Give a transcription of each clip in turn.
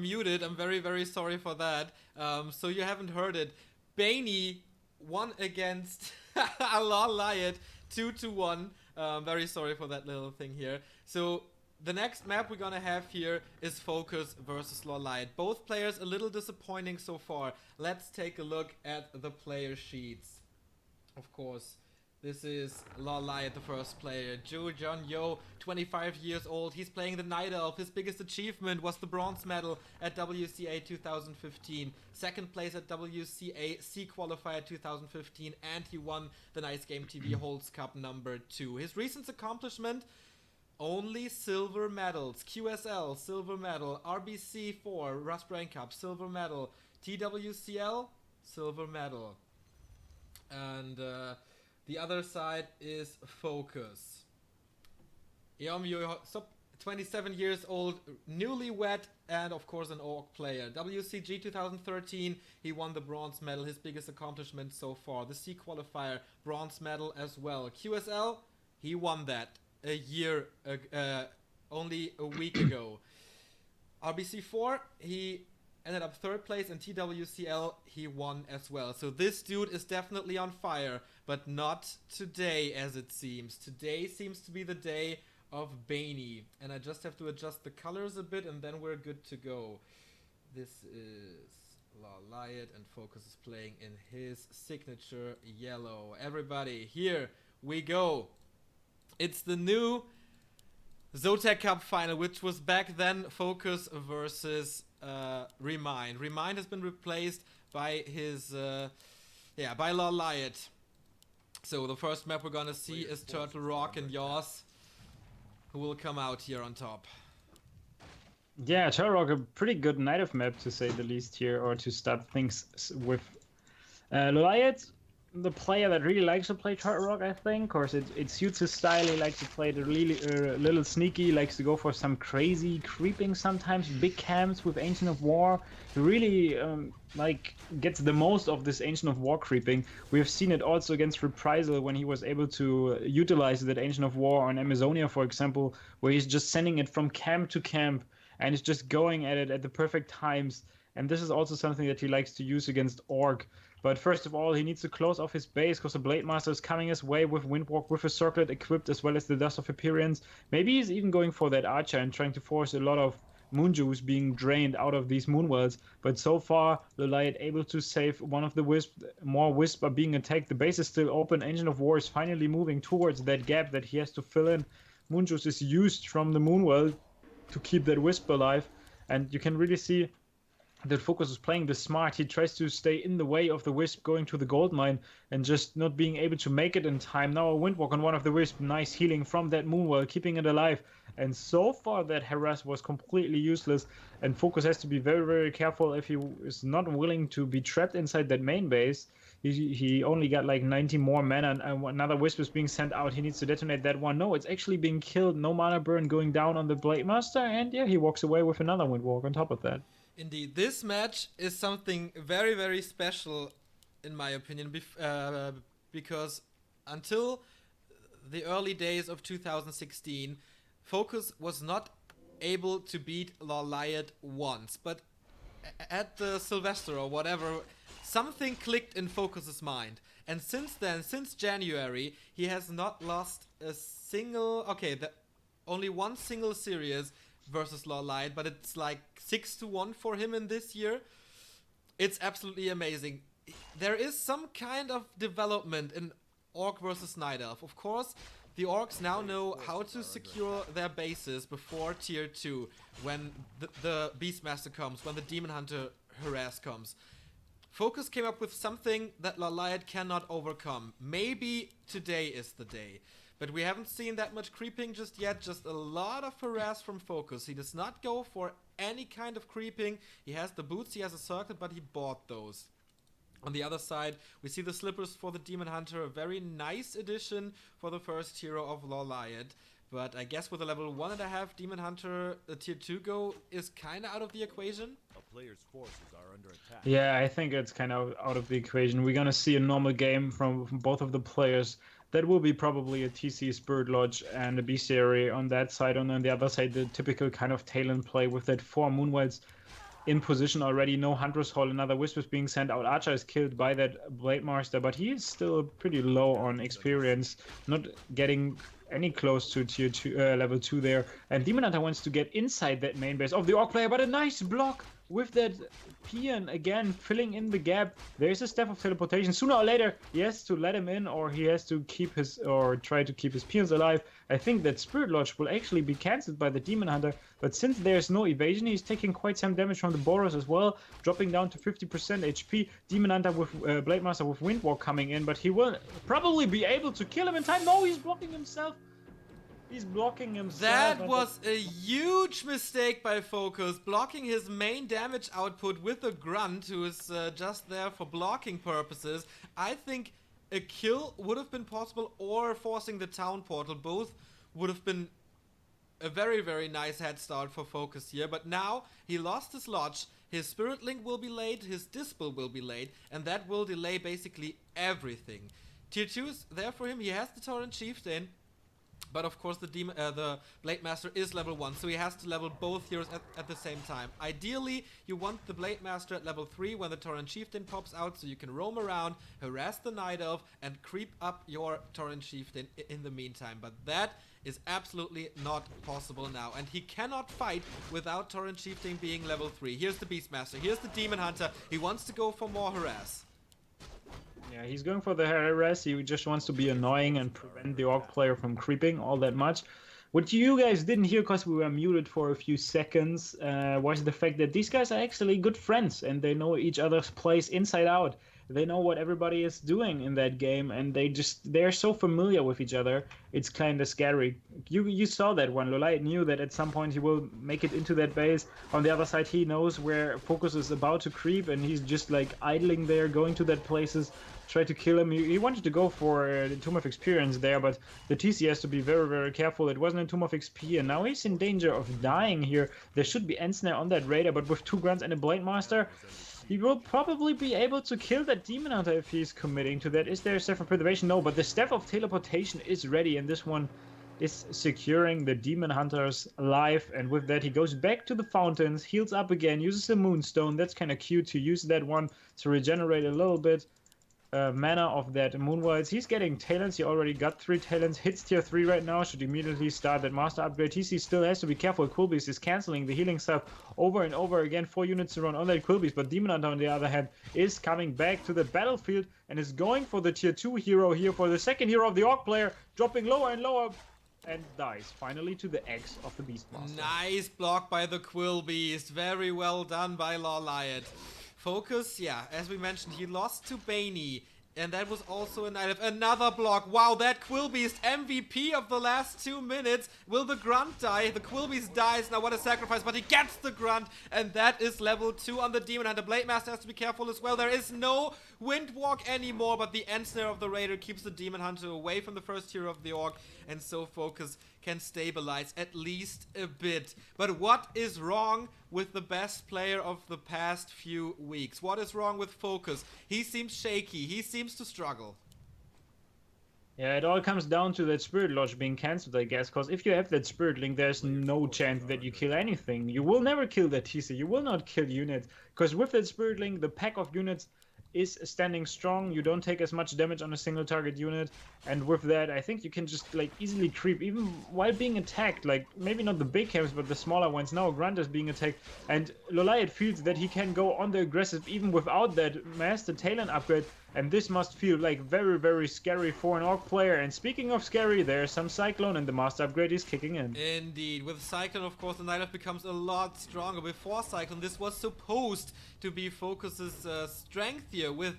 muted. I'm very, very sorry for that. So you haven't heard it. Bainey won against LawLiet 2-1. Very sorry for that little thing here. So the next map we're gonna have here is FoCuS versus LawLiet. Both players a little disappointing so far. Let's take a look at the player sheets. Of course, this is LawLiet, the first player. Joo Jun Yo, 25 years old. He's playing the Night Elf. His biggest achievement was the bronze medal at WCA 2015. Second place at WCA C Qualifier 2015. And he won the Nice Game TV Holds Cup #2. His recent accomplishment: only silver medals. QSL, silver medal. RBC4, Rust Brain Cup, silver medal. TWCL, silver medal. And the other side is FoCuS. 27 years old, newlywed, and of course an orc player. WCG 2013, he won the bronze medal, his biggest accomplishment so far. The C Qualifier, bronze medal as well. QSL, he won that only a week ago. RBC4, he ended up third place, and TWCL, he won as well. So this dude is definitely on fire, but not today, as it seems. Today seems to be the day of Bainey, and I just have to adjust the colors a bit, and then we're good to go. This is LawLiet, and FoCuS is playing in his signature yellow. Everybody, here we go. It's the new Zotac Cup final, which was back then FoCuS versus Remind. Remind has been replaced by by LawLiet. So the first map we're gonna see is Turtle Rock and YAWS, who will come out here on top. Yeah, Turtle Rock, a pretty good Night of map to say the least here, or to start things with. LawLiet, the player that really likes to play Turtle Rock, I think. Of course, it suits his style. He likes to play the really little sneaky, likes to go for some crazy creeping sometimes, big camps with Ancient of War. He really gets the most of this Ancient of War creeping. We've seen it also against Reprisal when he was able to utilize that Ancient of War on Amazonia, for example, where he's just sending it from camp to camp and he's just going at it at the perfect times. And this is also something that he likes to use against Orc. But first of all, he needs to close off his base because the Blade Master is coming his way with Windwalk, with a Circlet equipped, as well as the Dust of Appearance. Maybe he's even going for that Archer and trying to force a lot of Moon Juice being drained out of these Moonwells. But so far, LawLiet able to save one of the Wisps. More Wisps are being attacked. The base is still open. Ancient of War is finally moving towards that gap that he has to fill in. Moon Juice is used from the Moonwell to keep that Wisp alive. And you can really see that FoCuS is playing this smart. He tries to stay in the way of the Wisp going to the gold mine and just not being able to make it in time. Now a Windwalk on one of the Wisp. Nice healing from that Moonwell, keeping it alive. And so far that harass was completely useless. And FoCuS has to be very, very careful if he is not willing to be trapped inside that main base. He only got like 90 more mana, and another Wisp is being sent out. He needs to detonate that one. No, it's actually being killed. No mana burn going down on the Blade Master. And yeah, he walks away with another Windwalk on top of that. Indeed, this match is something very, very special, in my opinion, because until the early days of 2016, FoCuS was not able to beat LawLiet once. But at the Sylvester or whatever, something clicked in FoCus's mind. And since then, since January, he has not lost a single... only one single series versus LawLiet, but it's like 6-1 for him in this year. It's absolutely amazing. There is some kind of development in Orc versus Night Elf. Of course, the Orcs now know how to secure their bases before Tier 2, when the Beastmaster comes, when the Demon Hunter harass comes. FoCuS came up with something that LawLiet cannot overcome. Maybe today is the day. But we haven't seen that much creeping just yet, just a lot of harass from FoCuS. He does not go for any kind of creeping. He has the boots, he has a circuit, but he bought those. On the other side, we see the slippers for the Demon Hunter, a very nice addition for the first hero of LawLiet. But I guess with a level 1.5 Demon Hunter, the Tier 2 go is kind of out of the equation. A player's forces are under attack. Yeah, I think it's kind of out of the equation. We're going to see a normal game from both of the players. That will be probably a TC Spirit Lodge and a Bestiary on that side. And on the other side, the typical kind of Talon play with that 4 Moonwells. in position already. No Hunter's Hall, another Wisp is being sent out. Archer is killed by that Blade Master, but he is still pretty low on experience, not getting any close to tier 2, level 2 there. And Demon Hunter wants to get inside that main base of the Orc player, but a nice block with that Peon again filling in the gap. There's a Staff of Teleportation. Sooner or later, he has to let him in, or he has to keep his, or try to keep his Peons alive. I think that Spirit Lodge will actually be cancelled by the Demon Hunter, but since there's no evasion, he's taking quite some damage from the Boros as well, dropping down to 50% HP. Demon Hunter with Blade Master with Windwalk coming in, but he will probably be able to kill him in time. No, he's blocking himself. He's blocking himself. That was a huge mistake by FoCuS, blocking his main damage output with a Grunt who is just there for blocking purposes. I think a kill would have been possible, or forcing the town portal. Both would have been a very, very nice head start for FoCuS here. But now he lost his Lodge, his Spirit Link will be late, his Dispel will be late, and that will delay basically everything. Tier 2 is there for him, he has the Torrent Chieftain. But of course the Blade Master is level 1, so he has to level both heroes at the same time. Ideally, you want the Blade Master at level 3 when the Torrent Chieftain pops out, so you can roam around, harass the Night Elf, and creep up your Torrent Chieftain in the meantime. But that is absolutely not possible now, and he cannot fight without Torrent Chieftain being level 3. Here's the Beastmaster, here's the Demon Hunter, he wants to go for more harass. Yeah, he's going for the harass. He just wants to be annoying and prevent the Orc player from creeping all that much. What you guys didn't hear, because we were muted for a few seconds, was the fact that these guys are actually good friends and they know each other's plays inside out. They know what everybody is doing in that game, and they're so familiar with each other. It's kind of scary. You saw that one. LawLiet knew that at some point he will make it into that base. On the other side, he knows where FoCuS is about to creep, and he's just like idling there, going to that places, try to kill him. He wanted to go for the Tomb of Experience there, but the TC has to be very, very careful. It wasn't a Tomb of XP, and now he's in danger of dying here. There should be Ensnare on that radar, but with 2 Grunts and a Blade Master, he will probably be able to kill that Demon Hunter if he's committing to that. Is there a Staff of Preservation? No, but the Staff of Teleportation is ready, and this one is securing the Demon Hunter's life. And with that, he goes back to the fountains, heals up again, uses a Moonstone. That's kind of cute to use that one to regenerate a little bit mana of that Moonwilds. He's getting talents. He already got 3 talents. Hits tier 3 right now. Should immediately start that master upgrade. TC still has to be careful. Quillbeast is canceling the healing stuff over and over again. 4 units to run on that Quillbeast, but Demon Hunter on the other hand is coming back to the battlefield and is going for the tier 2 hero here, for the second hero of the Orc player, dropping lower and lower, and dies finally to the X of the Beastmaster. Nice block by the Quillbeast. Very well done by LawLiet. FoCuS, yeah, as we mentioned, he lost to Baney, and that was also a Night Elf. Another block. Wow, that Quillbeast, MVP of the last 2 minutes. Will the Grunt die? The Quillbeast dies. Now what a sacrifice, but he gets the Grunt, and that is level 2 on the Demon Hunter. Blade Master has to be careful as well. There is no Windwalk anymore, but the Ensnare of the Raider keeps the Demon Hunter away from the first hero of the Orc, and so FoCuS can stabilize at least a bit. But what is wrong with the best player of the past few weeks? What is wrong with FoCuS? He seems shaky. He seems to struggle. Yeah, it all comes down to that Spirit Lodge being cancelled, I guess, because if you have that Spirit Link, there's no chance that you kill anything. You will never kill that TC. You will not kill units, because with that Spirit Link, the pack of units is standing strong. You don't take as much damage on a single target unit, and with that I think you can just like easily creep even while being attacked, like maybe not the big camps but the smaller ones. Now Grunt is being attacked, and LawLiet feels that he can go on the aggressive even without that Master Talent upgrade, and this must feel like very, very scary for an Orc player. And speaking of scary, there's some Cyclone and the Master upgrade is kicking in. Indeed, with Cyclone of course the Night Elf becomes a lot stronger. Before Cyclone this was supposed to be FoCuS's strength here, with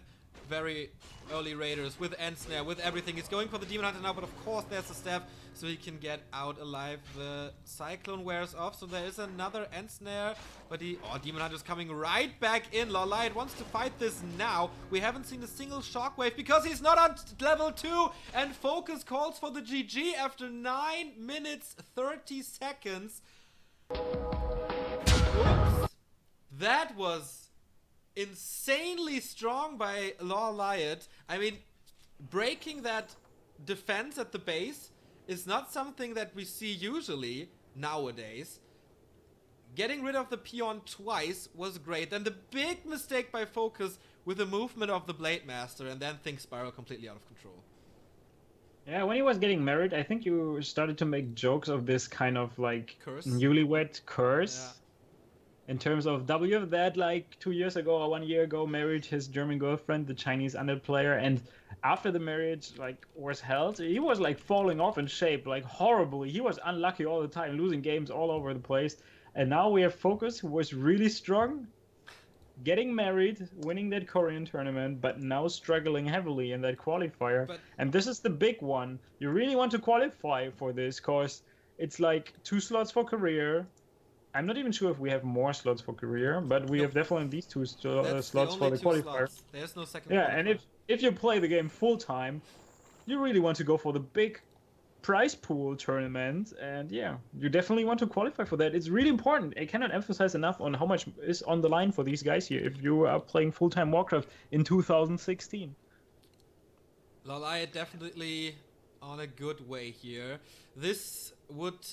very early Raiders, with Ensnare, with everything. He's going for the Demon Hunter now, but of course there's a staff so he can get out alive. The Cyclone wears off, so there is another Ensnare, but Demon Hunter's coming right back in. LawLiet wants to fight this now. We haven't seen a single shockwave because he's not on level 2, and FoCuS calls for the GG after 9 minutes 30 seconds. Oops. That was insanely strong by LawLiet. I mean, breaking that defense at the base is not something that we see usually nowadays. getting rid of the peon twice was great. Then the big mistake by FoCuS with the movement of the Blade Master, and then things spiral completely out of control. Yeah, when he was getting married, I think you started to make jokes of this kind of like Curse? newlywed curse. In terms of W, that like 2 years ago or 1 year ago married his German girlfriend, the Chinese Undead player, and after the marriage like was held, he was like falling off in shape like horribly. He was unlucky all the time, losing games all over the place. And now we have FoCuS, who was really strong, getting married, winning that Korean tournament, but now struggling heavily in that qualifier. And this is the big one. You really want to qualify for this, because it's like 2 slots for career. I'm not even sure if we have more slots for career, but we have definitely these 2 slots for the qualifier. Slots. There's no second Yeah, qualifier. and if you play the game full time, you really want to go for the big prize pool tournament, and yeah, you definitely want to qualify for that. It's really important. I cannot emphasize enough on how much is on the line for these guys here if you are playing full-time Warcraft in 2016. LawLiet definitely on a good way here. This would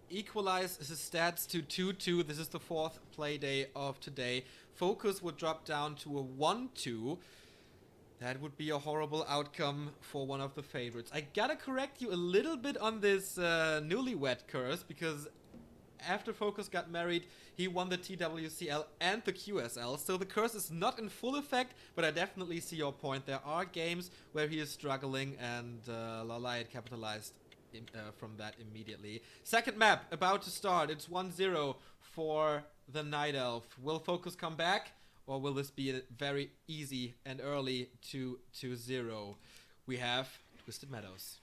equalize his stats to 2-2. This is the 4th play day of today. FoCuS would drop down to a 1-2. That would be a horrible outcome for one of the favorites. I gotta correct you a little bit on this newlywed curse, because after FoCuS got married, he won the TWCL and the QSL. So the curse is not in full effect, but I definitely see your point. There are games where he is struggling, and LawLiet capitalized from that immediately. Second map about to start. It's 1-0 for the Night Elf. Will FoCuS come back? Or will this be a very easy and early 2-0? We have Twisted Meadows.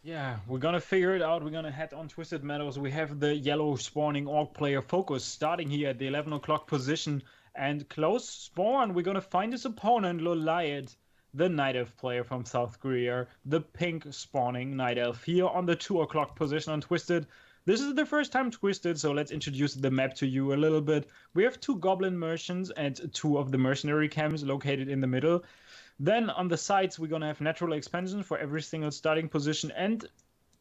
Yeah, we're gonna figure it out. We're gonna head on Twisted Meadows. We have the yellow spawning orc player FoCuS starting here at the 11 o'clock position. And close spawn, we're gonna find his opponent, LawLiet, the Night Elf player from South Korea. The pink spawning Night Elf here on the 2 o'clock position on Twisted. This is the first time Twisted, so let's introduce the map to you a little bit. We have 2 goblin merchants and 2 of the mercenary camps located in the middle. Then on the sides, we're going to have natural expansion for every single starting position. And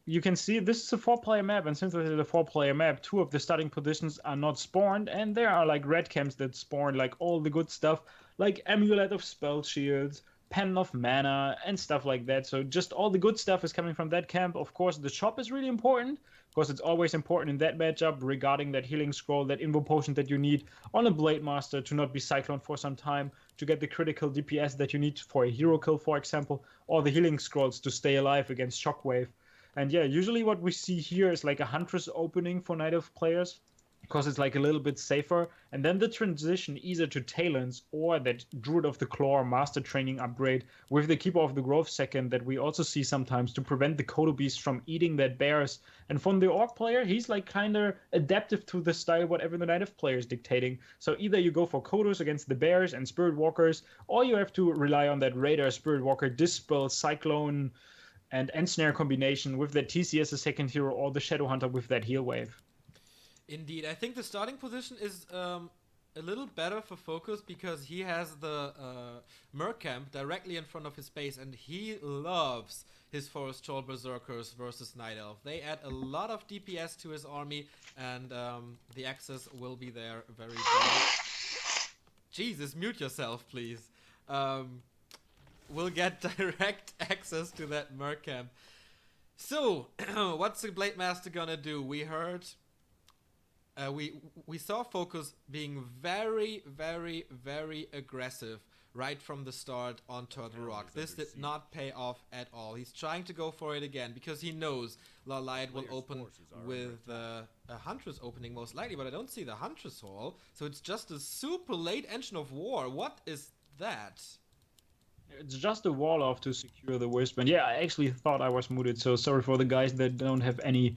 you can see this is a 4-player map. And since it is a 4-player map, 2 of the starting positions are not spawned. And there are like red camps that spawn like all the good stuff, like Amulet of Spell Shields, Pen of Mana, and stuff like that. So just all the good stuff is coming from that camp. Of course, the shop is really important, because it's always important in that matchup regarding that healing scroll, that invo potion that you need on a Blade Master to not be cycloned for some time, to get the critical DPS that you need for a hero kill, for example, or the healing scrolls to stay alive against Shockwave. And yeah, usually what we see here is like a Huntress opening for Night Elf players, because it's like a little bit safer, and then the transition either to Talons or that Druid of the Claw Master Training upgrade with the Keeper of the Grove second that we also see sometimes to prevent the Kodo Beast from eating that bears. And from the Orc player, he's like kind of adaptive to the style whatever the Night Elf player is dictating. So either you go for Kodos against the bears and Spirit Walkers, or you have to rely on that Raider, Spirit Walker, Dispel, Cyclone, and Ensnare combination with that TC as a second hero, or the Shadow Hunter with that heal wave. Indeed, I think the starting position is a little better for FoCuS, because he has the Merc camp directly in front of his base, and he loves his Forest Troll Berserkers versus Night Elf. They add a lot of DPS to his army, and the access will be there very, very... Jesus, mute yourself, please. We'll get direct access to that Merc camp. So, what's the Blade Master gonna do? We heard... we saw FoCuS being very, very, very aggressive right from the start on Turtle Rock. This did not pay off at all. He's trying to go for it again because he knows LawLiet will open with a Huntress opening most likely, but I don't see the Huntress Hall, so it's just a super late Engine of War. What is that? It's just a wall off to secure the Wisp. And yeah, I actually thought I was muted, so sorry for the guys that don't have any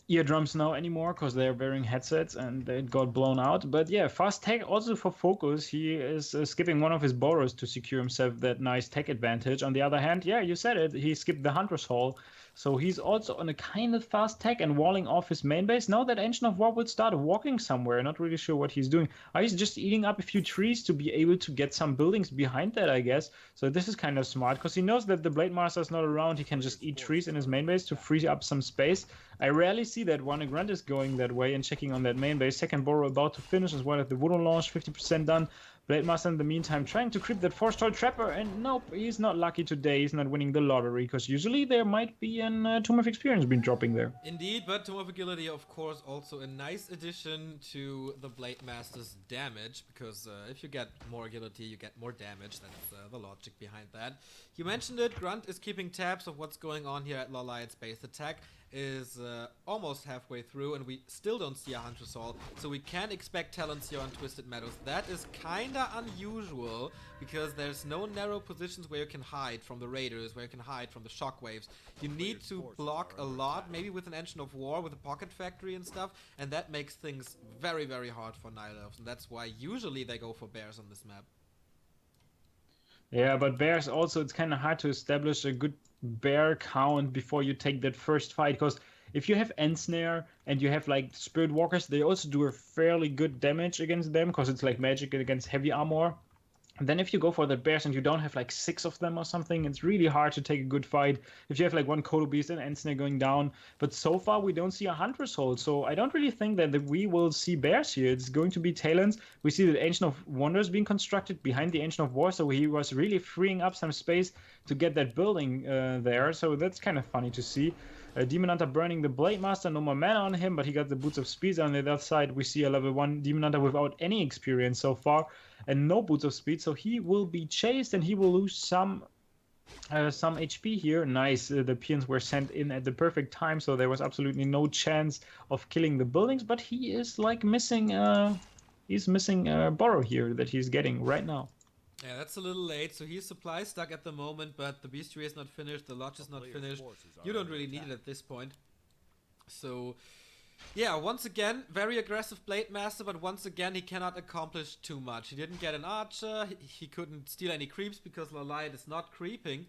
eardrums now anymore, because they're wearing headsets and they got blown out. But yeah, fast tech also for FoCuS. He is skipping one of his borrows to secure himself that nice tech advantage. On the other hand, yeah, you said it, he skipped the Hunter's Hall. So he's also on a kind of fast tech and walling off his main base. Now that Ancient of War will start walking somewhere. Not really sure what he's doing. He's just eating up a few trees to be able to get some buildings behind that, I guess. So this is kind of smart, because he knows that the Blade Master is not around. He can just eat trees in his main base to free up some space. I rarely see that one. Grunt is going that way and checking on that main base. Second Burrow about to finish as well as the Wooden launch, 50% done. Blade Master in the meantime trying to creep that 4-star Trapper, and nope, he's not lucky today. He's not winning the lottery, because usually there might be a Tomb of Experience been dropping there. Indeed, but Tomb of Agility, of course, also a nice addition to the Blade Master's damage, because if you get more agility, you get more damage. That's the logic behind that. You mentioned it, Grunt is keeping tabs of what's going on here at LawLiet's base attack. Is almost halfway through, and we still don't see a Hunter's Hall, so we can expect talents here on Twisted Meadows. That is kinda unusual, because there's no narrow positions where you can hide from the raiders, where you can hide from the shockwaves. You need to block a lot, maybe with an Engine of War, with a Pocket Factory and stuff, and that makes things very, very hard for Night Elves, and that's why usually they go for bears on this map. Yeah, but bears also, it's kind of hard to establish a good bear count before you take that first fight, because if you have Ensnare and you have like Spirit Walkers, they also do a fairly good damage against them, because it's like magic against heavy armor. And then if you go for the bears and you don't have like 6 of them or something, it's really hard to take a good fight. If you have like one Kodo Beast and Ensnare going down. But so far we don't see a Hunter's Hold, so I don't really think that we will see bears here. It's going to be Talons. We see the Ancient of Wonders being constructed behind the Ancient of War, so he was really freeing up some space to get that building there. So that's kind of funny to see. Demon Hunter burning the Blade Master, no more mana on him, but he got the Boots of Speed. On the other side, we see a level 1 Demon Hunter without any experience so far, and no Boots of Speed, so he will be chased and he will lose some HP here. Nice, the peons were sent in at the perfect time, so there was absolutely no chance of killing the buildings, but he is like missing, he's missing Burrow here that he's getting right now. Yeah, that's a little late. So he's supply stuck at the moment, but the Bestiary is not finished, the Lodge is not finished. You don't really need it at this point. So, yeah, once again, very aggressive Blade Master, but once again, he cannot accomplish too much. He didn't get an Archer, he couldn't steal any creeps because LawLiet is not creeping.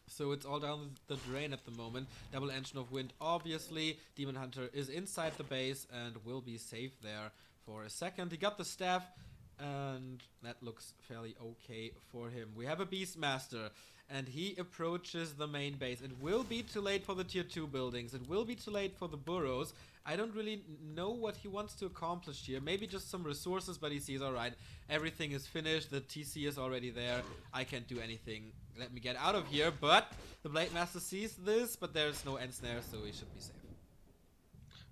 So it's all down the drain at the moment. Double Engine of Wind, obviously. Demon Hunter is inside the base and will be safe there for a second. He got the staff, and that looks fairly okay for him. We have a Beastmaster, and he approaches the main base. It will be too late for the tier 2 buildings. It will be too late for the burrows. I don't really know what he wants to accomplish here. Maybe just some resources, but he sees, alright, everything is finished. The TC is already there. I can't do anything. Let me get out of here. But the Blade Master sees this, but there's no Ensnare, so he should be safe.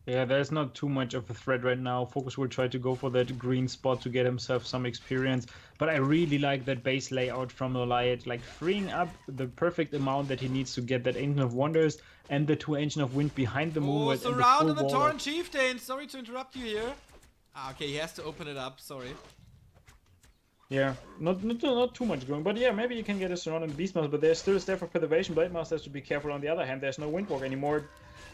Yeah, there's not too much of a threat right now. FoCuS will try to go for that green spot to get himself some experience. But I really like that base layout from LawLiet, like freeing up the perfect amount that he needs to get that Ancient of Wonders and the 2 Ancient of Wind behind the Moonlight. Oh, surround the Tauren Chieftain! Sorry to interrupt you here. Okay, he has to open it up, sorry. Yeah, not too much going, but yeah, maybe you can get a surround on Beastmaster, but there's still a Staff of Preservation. Blade Master has to be careful. On the other hand, there's no Windwalk anymore.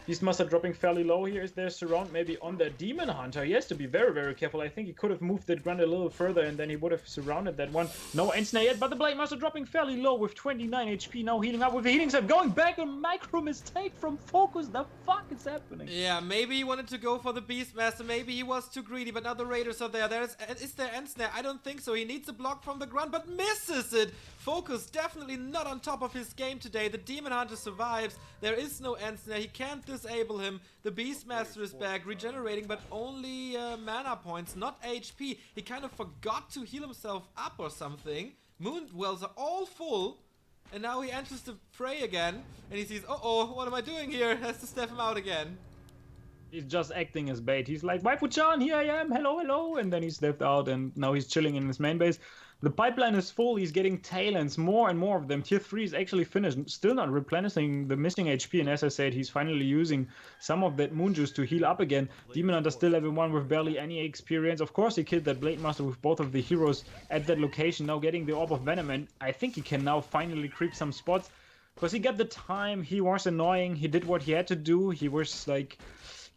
Beastmaster dropping fairly low here. Is there surround maybe on the Demon Hunter? He has to be very, very careful. I think he could have moved that Grunt a little further and then he would have surrounded that one. No Ensnare yet, but the Blade Master dropping fairly low with 29 HP. Now healing up with the healing set. Going back, a micro mistake from FoCuS. The fuck is happening? Yeah, maybe he wanted to go for the Beastmaster. Maybe he was too greedy, but now the Raiders are there. Is there Ensnare? I don't think so. He needs a block from the Grunt, but misses it. FoCuS definitely not on top of his game today. The Demon Hunter survives. There is no Ensnare. He can't disable him. The Beastmaster is back, regenerating, but only mana points, not HP. He kind of forgot to heal himself up or something. Moon wells are all full, and now he enters the fray again, and he sees, uh-oh, what am I doing here? Has to step him out again. He's just acting as bait. He's like, Waifu-chan, here I am, hello, hello, and then he stepped out, and now he's chilling in his main base. The pipeline is full, he's getting Talons, more and more of them. Tier 3 is actually finished, still not replenishing the missing HP, and as I said, he's finally using some of that Moon Juice to heal up again. Demon Hunter still level 1 with barely any experience. Of course, he killed that Blade Master with both of the heroes at that location, now getting the Orb of Venom, and I think he can now finally creep some spots, because he got the time, he was annoying, he did what he had to do, he was like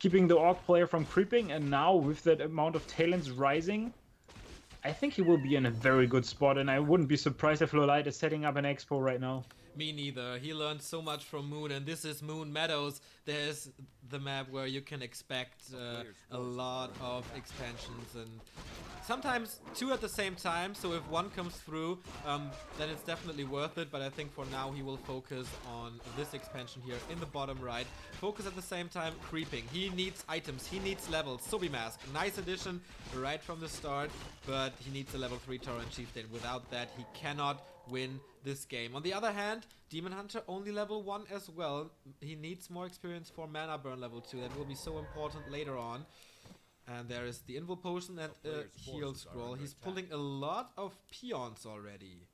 keeping the Orc player from creeping, and now with that amount of Talons rising, I think he will be in a very good spot, and I wouldn't be surprised if LawLiet is setting up an expo right now. Me neither. He learned so much from Moon, and this is Moon Meadows. There's the map where you can expect a lot of expansions, and sometimes two at the same time. So if one comes through, then it's definitely worth it. But I think for now he will focus on this expansion here in the bottom right. FoCuS at the same time creeping. He needs items, he needs levels. Sobi Mask, nice addition right from the start, but he needs a level 3 Torrent Chieftain. Without that, he cannot win this game. On the other hand, Demon Hunter only level 1 as well. He needs more experience for mana burn level 2. That will be so important later on. And there is the Invul Potion and a heal scroll. He's pulling a lot of peons already.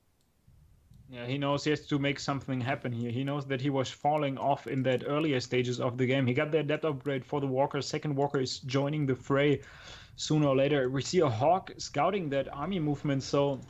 Yeah, he knows he has to make something happen here. He knows that he was falling off in that earlier stages of the game. He got the Adept upgrade for the Walker. Second Walker is joining the fray sooner or later. We see a Hawk scouting that army movement, so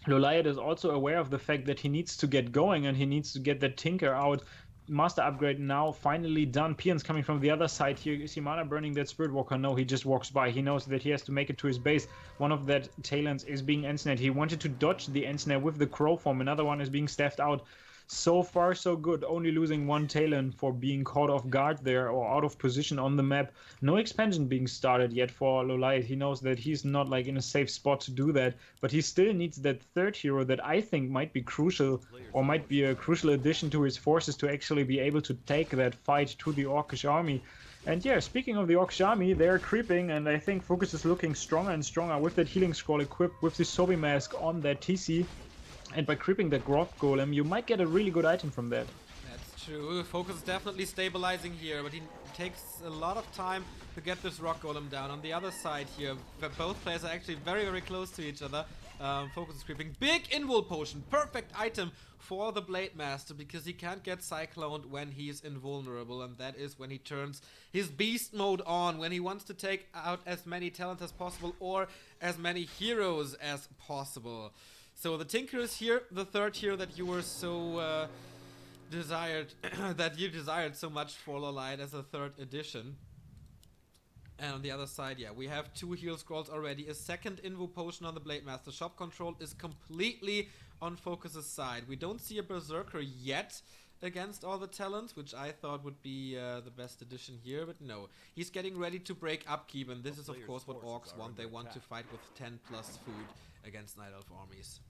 LawLiet is also aware of the fact that he needs to get going and he needs to get that Tinker out. Master upgrade now finally done. Peons coming from the other side here. Is he mana burning that Spirit Walker? No, he just walks by. He knows that he has to make it to his base. One of that Talons is being ensnared. He wanted to dodge the ensnare with the Crow form. Another one is being staffed out. So far, so good. Only losing one Talon for being caught off guard there or out of position on the map. No expansion being started yet for LawLiet. He knows that he's not like in a safe spot to do that, but he still needs that third hero that I think might be crucial or might be a crucial addition to his forces to actually be able to take that fight to the Orcish army. And yeah, speaking of the Orcish army, they're creeping, and I think FoCuS is looking stronger and stronger with that healing scroll equipped with the Sobi Mask on that TC. And by creeping the Growth Golem, you might get a really good item from that. That's true. FoCuS is definitely stabilizing here, but he takes a lot of time to get this Rock Golem down. On the other side here, both players are actually very, very close to each other. FoCuS is creeping. Big Invul Potion. Perfect item for the Blade Master because he can't get Cycloned when he's invulnerable, and that is when he turns his beast mode on, when he wants to take out as many talents as possible or as many heroes as possible. So the Tinker is here, the third hero that you were so desired, that you desired so much for LawLiet as a third edition. And on the other side, yeah, we have 2 heal scrolls already, a second Invul Potion on the Blade Master. Shop control is completely on FoCuS's side. We don't see a Berserker yet against all the talents, which I thought would be the best addition here, but no. He's getting ready to break upkeep, and this is of course what Orcs want. They want to fight with 10 plus food against Night Elf armies.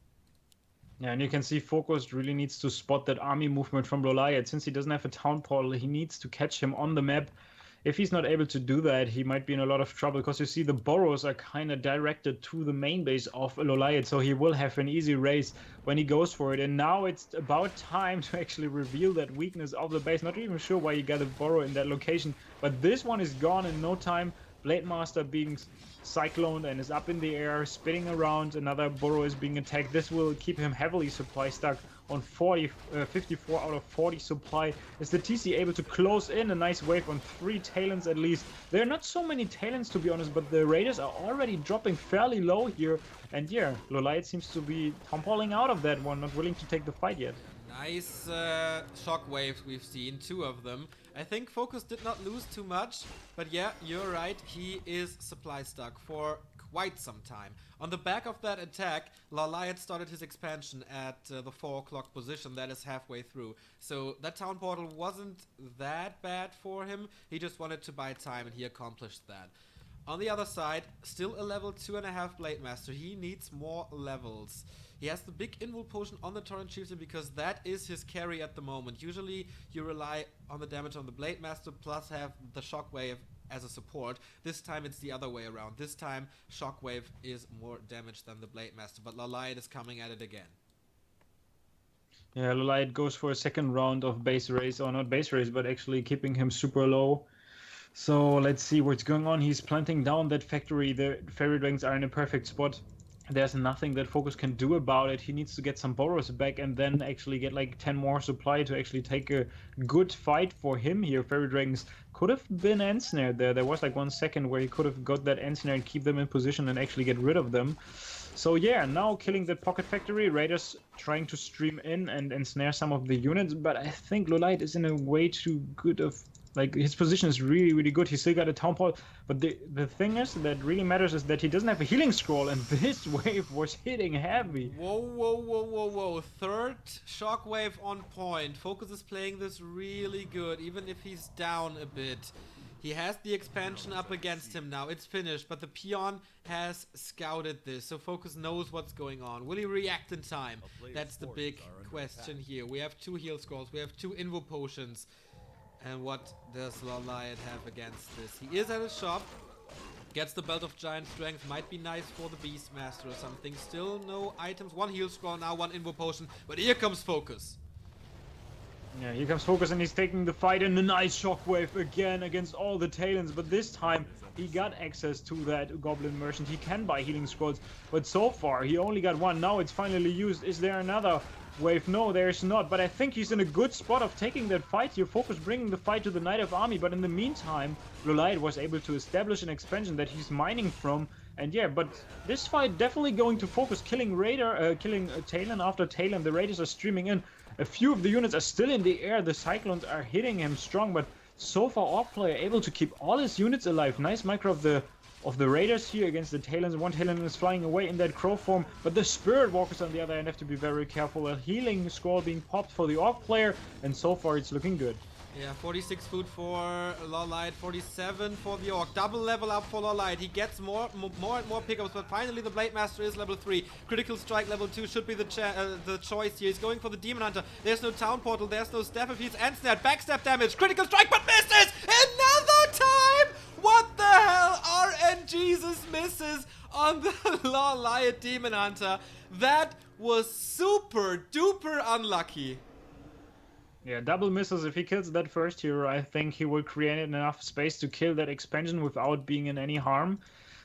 Yeah, and you can see FoCuS really needs to spot that army movement from LawLiet. Since he doesn't have a town portal, he needs to catch him on the map. If he's not able to do that, he might be in a lot of trouble, because you see the burrows are kind of directed to the main base of LawLiet, so he will have an easy race when he goes for it. And now it's about time to actually reveal that weakness of the base. Not even sure why you got a burrow in that location, but this one is gone in no time. Blade Master being cycloned and is up in the air, spinning around. Another burrow is being attacked. This will keep him heavily supply stuck on 54 out of 40 supply. Is the TC able to close in a nice wave on 3 Talons at least? There are not so many Talons to be honest, but the Raiders are already dropping fairly low here. And yeah, LawLiet seems to be tumbling out of that one, not willing to take the fight yet. Nice shockwaves we've seen, 2 of them. I think FoCuS did not lose too much, but yeah, you're right, he is supply stuck for quite some time. On the back of that attack, LawLiet started his expansion at the 4 o'clock position, that is halfway through. So that town portal wasn't that bad for him, he just wanted to buy time and he accomplished that. On the other side, still a level 2.5 Blade Master, he needs more levels. He has the big Invul Potion on the Torrent Chieftain because that is his carry at the moment. Usually you rely on the damage on the Blade Master plus have the Shockwave as a support. This time it's the other way around. This time Shockwave is more damage than the Blade Master, but LawLiet is coming at it again. Yeah, LawLiet goes for a second round of base race, or not base race, but actually keeping him super low. So let's see what's going on. He's planting down that factory. The Fairy Dragons are in a perfect spot. There's nothing that FoCuS can do about it. He needs to get some burrows back and then actually get like 10 more supply to actually take a good fight for him here. Fairy Dragons could have been ensnared there. There was like 1 second where he could have got that ensnare and keep them in position and actually get rid of them. So yeah, now killing that pocket factory. Raiders trying to stream in and ensnare some of the units, but I think LawLiet is in a way too good of Like, his position is really, really good. He still got a Town Portal. But the thing is that really matters is that he doesn't have a healing scroll, and this wave was hitting heavy. Whoa, whoa, whoa, whoa, whoa. Third shockwave on point. FoCuS is playing this really good, even if he's down a bit. He has the expansion up against him now. It's finished, but the peon has scouted this, so FoCuS knows what's going on. Will he react in time? That's the big question here. We have 2 heal scrolls, we have 2 invo potions. And what does LawLiet have against this? He is at his shop. Gets the Belt of Giant Strength. Might be nice for the Beastmaster or something. Still no items. 1 heal scroll now, 1 invo potion. But here comes FoCuS. Yeah, here comes FoCuS, and he's taking the fight in a nice shockwave again against all the Talons. But this time, he got access to that Goblin Merchant. He can buy healing scrolls. But so far, he only got 1. Now it's finally used. Is there another wave? No, there's not. But I think he's in a good spot of taking that fight here. FoCuS bringing the fight to the Knight of Army. But in the meantime, LawLiet was able to establish an expansion that he's mining from. And yeah, but this fight definitely going to FoCuS, killing Talon after Talon. The Raiders are streaming in. A few of the units are still in the air. The Cyclones are hitting him strong, but so far Orc player able to keep all his units alive. Nice micro of the Raiders here against the Talons. 1 Talon is flying away in that crow form, but the Spirit Walkers on the other end have to be very careful. A healing scroll being popped for the Orc player, and so far it's looking good. Yeah, 46 food for LawLiet, 47 for the Orc. Double level up for LawLiet. He gets more and more pickups, but finally the Blade Master is level 3. Critical Strike level 2 should be the choice here. He's going for the Demon Hunter. There's no Town Portal, there's no Staff if he's End-Snap. Backstab damage, Critical Strike, but misses! Another time! What the hell? RNGesus misses on the LawLiet Demon Hunter. That was super duper unlucky. Yeah, double misses. If he kills that first hero, I think he will create enough space to kill that expansion without being in any harm.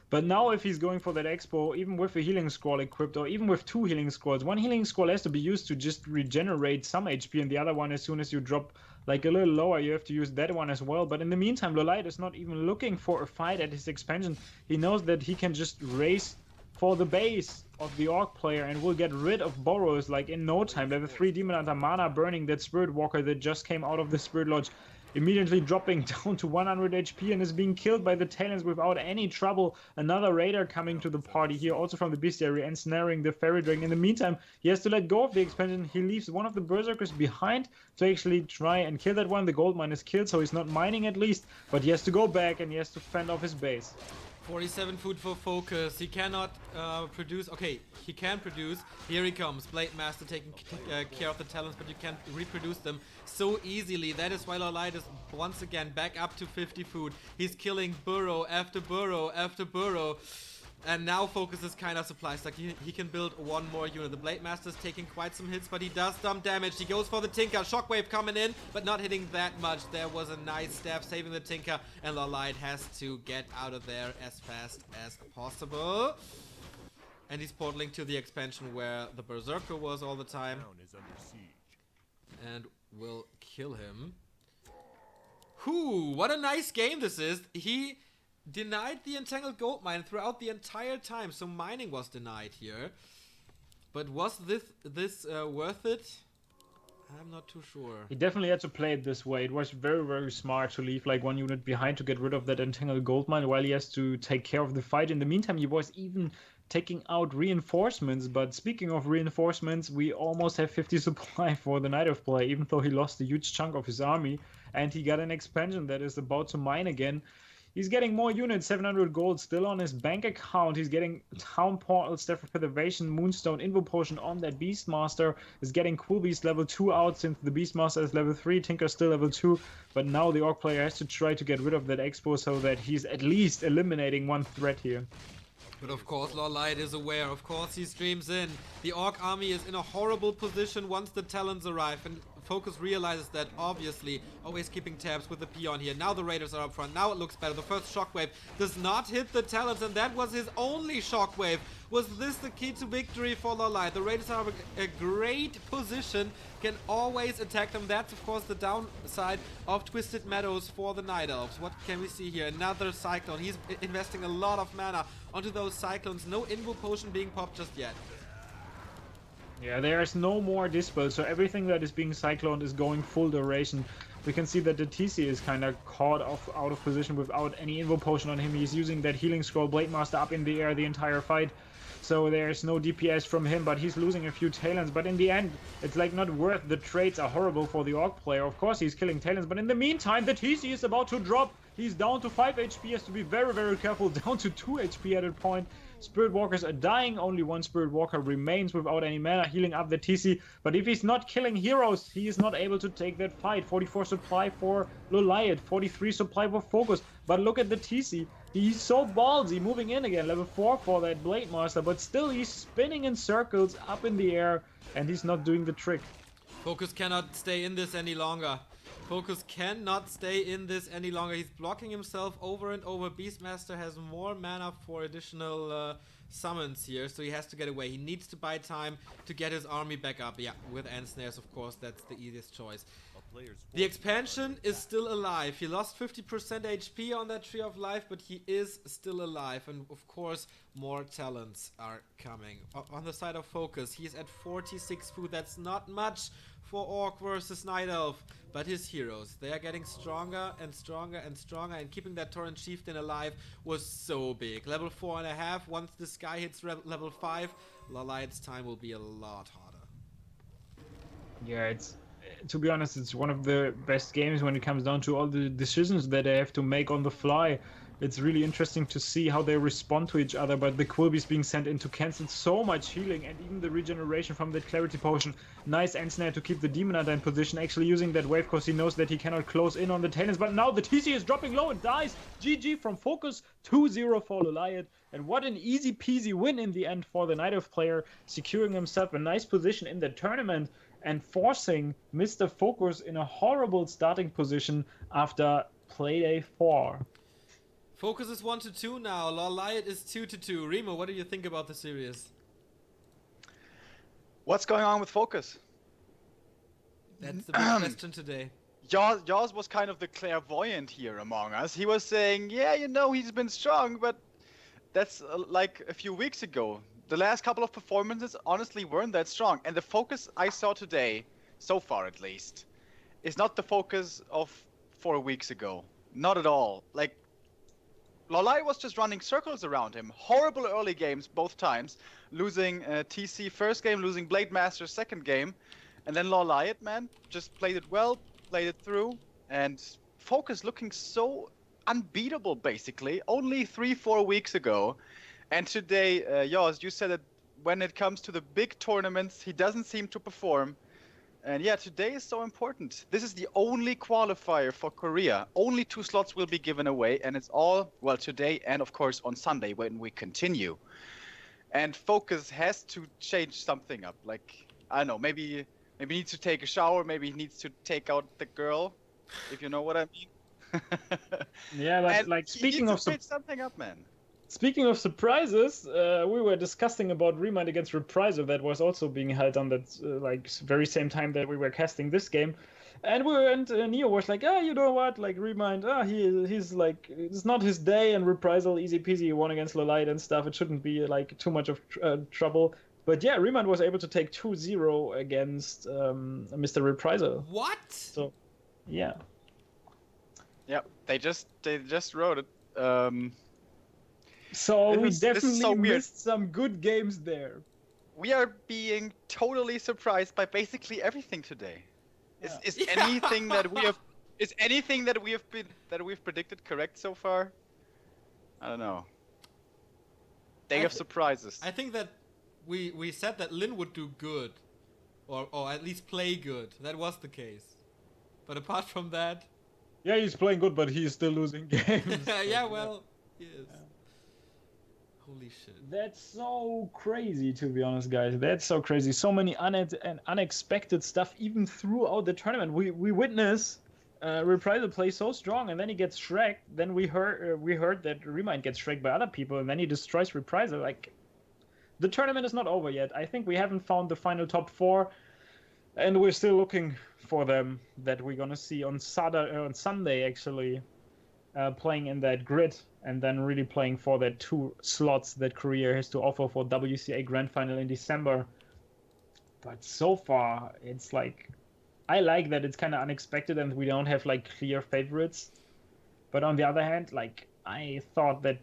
But now if he's going for that expo, even with a healing scroll equipped, or even with 2 healing scrolls, 1 healing scroll has to be used to just regenerate some HP, and the other one, as soon as you drop like a little lower, you have to use that one as well. But in the meantime, LawLiet is not even looking for a fight at his expansion. He knows that he can just race for the base of the Orc player and will get rid of Burrows like in no time. Level 3 Demon Hunter mana burning that Spirit Walker that just came out of the Spirit Lodge, immediately dropping down to 100 HP and is being killed by the Talons without any trouble. Another Raider coming to the party here, also from the Bestiary, ensnaring the Fairy Dragon. In the meantime, he has to let go of the expansion. He leaves one of the Berserkers behind to actually try and kill that one. The gold mine is killed, so he's not mining at least, but he has to go back and he has to fend off his base. 47 food for FoCuS. He cannot produce. Okay, he can produce. Here he comes. Blade Master taking care of the Talons, but you can't reproduce them so easily. That is why LawLiet is once again back up to 50 food. He's killing burrow after burrow after burrow. And now FoCuS is kind of supply stuck. He can build 1 more unit. The Blade Master is taking quite some hits, but he does some damage. He goes for the Tinker. Shockwave coming in, but not hitting that much. There was a nice staff saving the Tinker, and LawLiet has to get out of there as fast as possible. And he's portaling to the expansion where the Berserker was all the time. And will kill him. Whew, what a nice game this is. He denied the Entangled Gold Mine throughout the entire time, so mining was denied here. But was this worth it? I'm not too sure. He definitely had to play it this way. It was very, very smart to leave like 1 unit behind to get rid of that Entangled Gold Mine while he has to take care of the fight. In the meantime, he was even taking out reinforcements. But speaking of reinforcements, we almost have 50 supply for the Night of Play, even though he lost a huge chunk of his army. And he got an expansion that is about to mine again. He's getting more units, 700 gold still on his bank account. He's getting Town Portal, Staff of Preservation, Moonstone, Invo Potion on that Beastmaster. Is getting Cool Beast level 2 out since the Beastmaster is level 3. Tinker still level 2. But now the Orc player has to try to get rid of that Expo so that he's at least eliminating 1 threat here. But of course LawLiet is aware, of course he streams in. The Orc army is in a horrible position once the Talons arrive, and FoCuS realizes that, obviously, always keeping tabs with the peon here. Now the Raiders are up front, now it looks better. The first shockwave does not hit the Talons, and that was his only shockwave. Was this the key to victory for LawLiet? The Raiders are in a great position, can always attack them. That's of course the downside of Twisted Meadows for the Night Elves. What can we see here? Another Cyclone. He's investing a lot of mana onto those Cyclones. No Invo Potion being popped just yet. Yeah, there's no more Dispel, so everything that is being cycloned is going full duration. we can see that the TC is kind of caught out of position without any Invo Potion on him. He's using that Healing Scroll Blade Master up in the air the entire fight. So there's no DPS from him, but he's losing a few Talons. But in the end, it's like not worth. The trades are horrible for the Orc player. Of course, he's killing Talons, but in the meantime, the TC is about to drop. He's down to 5 HP, he has to be very, very careful, down to 2 HP at that point. Spirit Walkers are dying, only one Spirit Walker remains without any mana, healing up the TC. But if he's not killing heroes, he is not able to take that fight. 44 supply for LawLiet, 43 supply for FoCuS. But look at the TC. He's so ballsy, moving in again, level 4 for that Blade Master, but still he's spinning in circles up in the air, and he's not doing the trick. FoCuS cannot stay in this any longer. FoCuS cannot stay in this any longer. He's blocking himself over and over. Beastmaster has more mana for additional summons here, so he has to get away. He needs to buy time to get his army back up. Yeah, with Ensnares, of course, that's the easiest choice. The expansion is still alive. He lost 50% HP on that Tree of Life, but he is still alive. And of course, more talents are coming. On the side of FoCuS, he's at 46 food. That's not much for Orc versus Night Elf. But his heroes, they are getting stronger and stronger and stronger. And keeping that Torrent Chieftain alive was so big. Level 4.5. Once this guy hits level 5, LawLiet's time will be a lot harder. Yeah, to be honest, it's one of the best games when it comes down to all the decisions that they have to make on the fly. It's really interesting to see how they respond to each other, but the Quilbies being sent in to cancel so much healing, and even the regeneration from that Clarity Potion. Nice Ensnare to keep the Demon Hunter in position, actually using that wave because he knows that he cannot close in on the Talons, but now the TC is dropping low and dies. GG from FoCuS, 2-0 for LawLiet, and what an easy peasy win in the end for the Night Elf player, securing himself a nice position in the tournament and forcing Mr. FoCuS in a horrible starting position after Playday 4. FoCuS is 1-2 now. LawLiet is 2-2. Remo, what do you think about the series? What's going on with FoCuS? That's the big question today. YAWS was kind of the clairvoyant here among us. He was saying, yeah, you know, he's been strong, but that's like a few weeks ago. The last couple of performances honestly weren't that strong. And the FoCuS I saw today, so far at least, is not the FoCuS of 4 weeks ago. Not at all. Like, LawLiet was just running circles around him. Horrible early games both times. Losing TC first game, losing Blade Master second game. And then LawLiet, man, just played it well, played it through. And FoCuS looking so unbeatable, basically. Only 3-4 weeks ago. And today, YAWS, you said that when it comes to the big tournaments, he doesn't seem to perform. And yeah, today is so important. This is the only qualifier for Korea. Only 2 slots will be given away, and it's all, well, today and of course on Sunday when we continue. And FoCuS has to change something up. Like, I don't know, maybe he needs to take a shower, maybe he needs to take out the girl, if you know what I mean. Yeah, but like speaking of something up, man. Speaking of surprises, we were discussing about Remind against Reprisal that was also being held on that like very same time that we were casting this game, and Neo was like, you know what, like Remind, he's like, it's not his day, and Reprisal easy peasy, he won against LawLiet and stuff. It shouldn't be like too much of trouble. But yeah, Remind was able to take 2-0 against Mr. Reprisal. What? So, yeah. Yeah, they just wrote it. So we definitely missed some good games there. We are being totally surprised by basically everything today. Yeah. Is anything that we've predicted correct so far? I don't know. Day of surprises. I think that we said that Lin would do good, or at least play good. That was the case. But apart from that, yeah, he's playing good, but he's still losing games. yeah, well, he is. Yeah. Holy shit. That's so crazy, to be honest, guys. That's so crazy. So many unexpected stuff, even throughout the tournament. We witness Reprisal play so strong, and then he gets shreked. Then we heard that Remind gets shreked by other people, and then he destroys Reprisal. Like, the tournament is not over yet. I think we haven't found the final top 4, and we're still looking for them. That we're gonna see on Sunday, actually, playing in that grid. And then really playing for the 2 slots that Korea has to offer for WCA Grand Final in December. But so far, it's like I like that it's kind of unexpected and we don't have like clear favorites. But on the other hand, like I thought that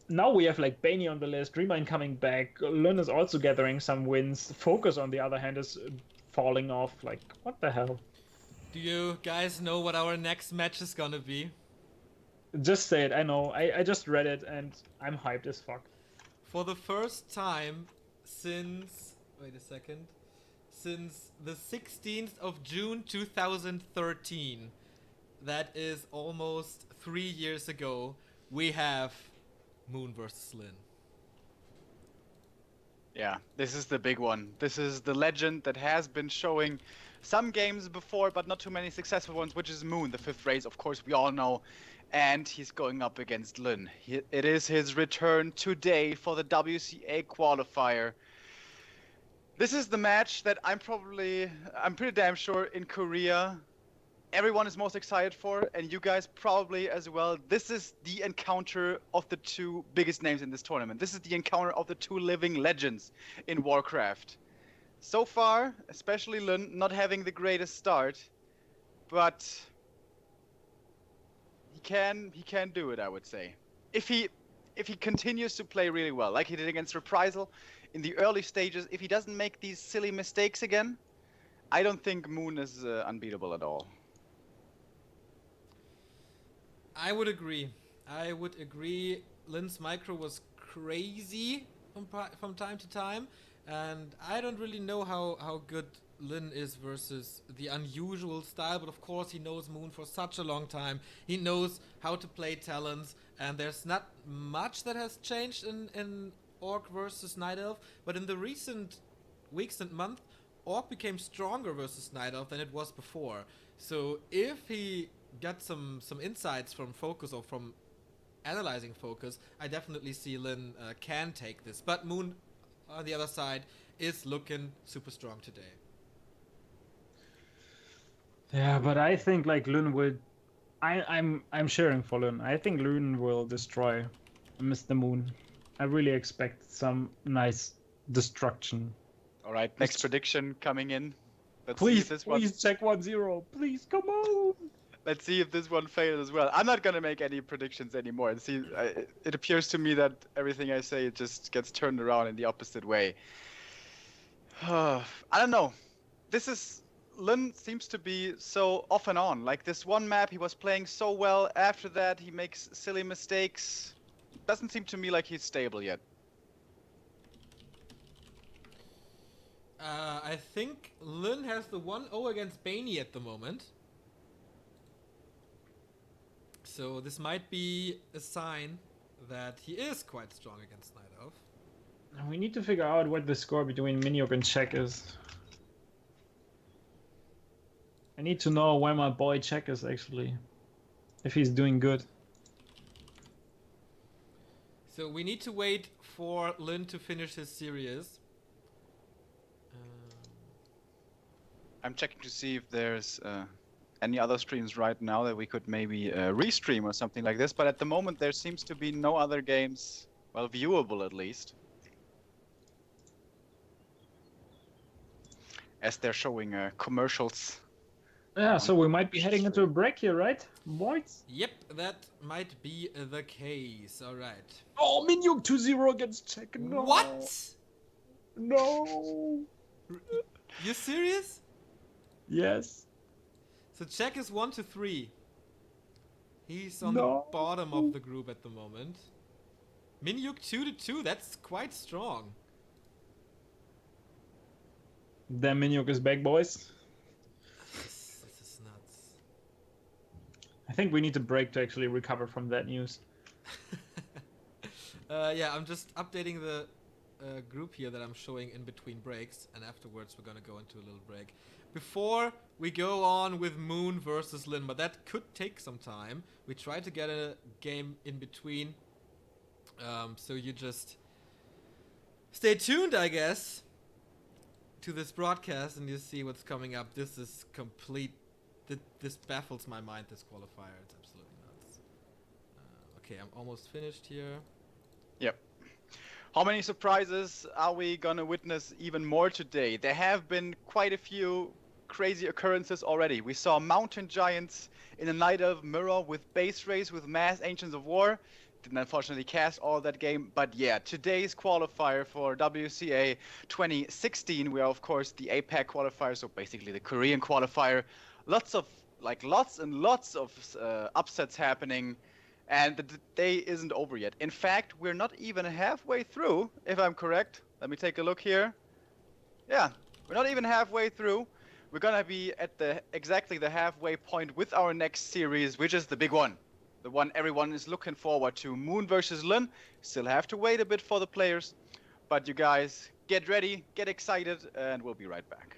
now we have like Bainey on the list, Dreamline coming back, Lun is also gathering some wins. FoCuS on the other hand is falling off. Like what the hell? Do you guys know what our next match is gonna be? Just say it. I know. I just read it and I'm hyped as fuck. For the first time since... Wait a second. Since the 16th of June 2013, that is almost 3 years ago, we have Moon versus Lin. Yeah, this is the big one. This is the legend that has been showing some games before, but not too many successful ones, which is Moon, the 5th race, of course, we all know. And he's going up against Lin. It is his return today for the WCA Qualifier. This is the match that I'm pretty damn sure in Korea, everyone is most excited for, and you guys probably as well. This is the encounter of the two biggest names in this tournament. This is the encounter of the two living legends in Warcraft. So far, especially Lun, not having the greatest start, but he can do it, I would say. If he continues to play really well, like he did against Reprisal in the early stages, if he doesn't make these silly mistakes again, I don't think Moon is unbeatable at all. I would agree. Lin's micro was crazy from time to time, and I don't really know how good Lin is versus the unusual style, but of course he knows Moon for such a long time. He knows how to play talents, and there's not much that has changed in Orc versus Night Elf, but in the recent weeks and months, Orc became stronger versus Night Elf than it was before. So if he got some insights from FoCuS or from analyzing FoCuS, I definitely see Lin can take this. But Moon, on the other side, is looking super strong today. Yeah, but I think like Lun will. I'm cheering for Lun. I think Lun will destroy Mr. Moon. I really expect some nice destruction. All right, next prediction coming in. Let's see Please, if this one. please check 1-0. Please, come on. Let's see if this one fails as well. I'm not gonna make any predictions anymore. And see, it appears to me that everything I say just gets turned around in the opposite way. I don't know. Lin seems to be so off and on. Like this one map, he was playing so well. After that, he makes silly mistakes. Doesn't seem to me like he's stable yet. I think Lin has the 1-0 against Bainey at the moment. So this might be a sign that he is quite strong against Night Elf. We need to figure out what the score between Minyuk and Czech is. I need to know where my boy Czech is actually. If he's doing good. So we need to wait for Lin to finish his series. I'm checking to see if there's any other streams right now that we could maybe restream or something like this. But at the moment, there seems to be no other games, well, viewable at least. As they're showing commercials. Yeah, so we might be heading into a break here, right, boys? Yep, that might be the case. All right. Oh, Minyuk 2-0 against Czech. No. What? No. You serious? Yes. So Czech is 1-3. He's on No. the bottom of the group at the moment. Minyuk 2-2. That's quite strong. Damn, Minyuk is back, boys. This is nuts. I think we need a break to actually recover from that news. Yeah, I'm just updating the group here that I'm showing in between breaks, and afterwards we're gonna go into a little break. Before we go on with Moon versus Lin, but that could take some time. We try to get a game in between, so you just stay tuned, I guess, to this broadcast, and you see what's coming up. This is complete. This baffles my mind. This qualifier, it's absolutely nuts. Okay, I'm almost finished here. Yep. How many surprises are we gonna witness even more today? There have been quite a few crazy occurrences already. We saw Mountain Giants in a Night of Mirror with Base Race with Mass Ancients of War. Didn't unfortunately cast all that game, but yeah, today's qualifier for WCA 2016, we are of course the APAC qualifier, so basically the Korean qualifier. Lots and lots of upsets happening, and the day isn't over yet. In fact, we're not even halfway through, if I'm correct. Let me take a look here. Yeah, we're not even halfway through. We're gonna be at exactly the halfway point with our next series, which is the big one. The one everyone is looking forward to, Moon versus Lin. Still have to wait a bit for the players, but you guys get ready, get excited, and we'll be right back.